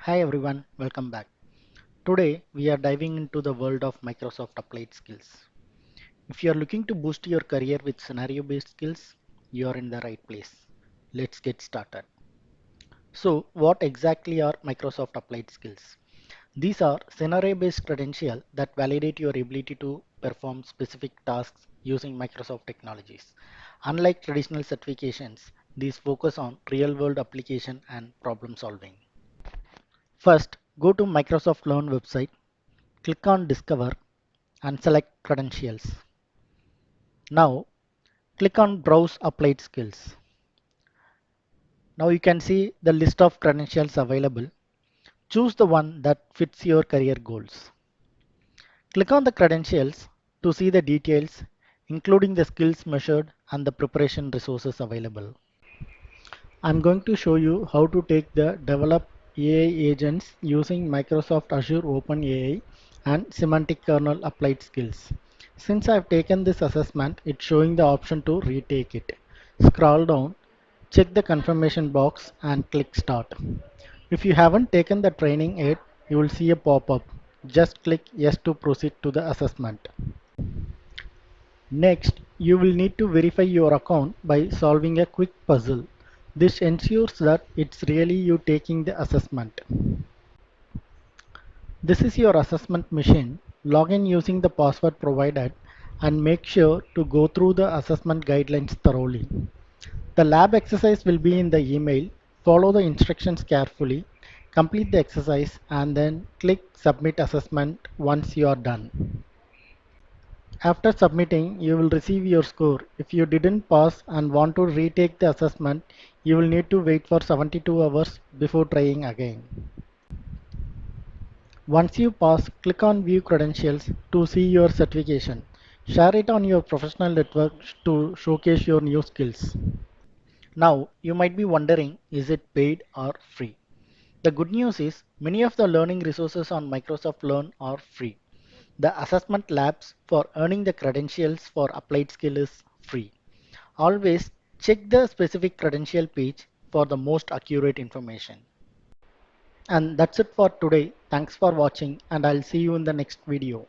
Hi everyone, welcome back. Today we are diving into the world of Microsoft Applied Skills. If you are looking to boost your career with scenario-based skills, you are in the right place. Let's get started. So, what exactly are Microsoft Applied Skills? These are scenario-based credentials that validate your ability to perform specific tasks using Microsoft technologies. Unlike traditional certifications, these focus on real-world application and problem solving. First, go to Microsoft Learn website, click on Discover and select Credentials. Now, click on Browse Applied Skills. Now you can see the list of credentials available. Choose the one that fits your career goals. Click on the credentials to see the details, including the skills measured and the preparation resources available. I'm going to show you how to take the develop AI agents using Microsoft Azure OpenAI and semantic kernel applied skills. Since I've taken this assessment, it's showing the option to retake it. Scroll down, check the confirmation box and click start. If you haven't taken the training yet, you will see a pop-up. Just click yes to proceed to the assessment. Next, you will need to verify your account by solving a quick puzzle. This ensures that it's really you taking the assessment. This is your assessment machine. Log in using the password provided and make sure to go through the assessment guidelines thoroughly. The lab exercise will be in the email. Follow the instructions carefully, complete the exercise and then click submit assessment once you are done. After submitting, you will receive your score. If you didn't pass and want to retake the assessment, you will need to wait for 72 hours before trying again. Once you pass, click on View Credentials to see your certification. Share it on your professional network to showcase your new skills. Now, you might be wondering, is it paid or free? The good news is many of the learning resources on Microsoft Learn are free. The assessment labs for earning the credentials for applied skill is free. Always check the specific credential page for the most accurate information. And that's it for today. Thanks for watching and I'll see you in the next video.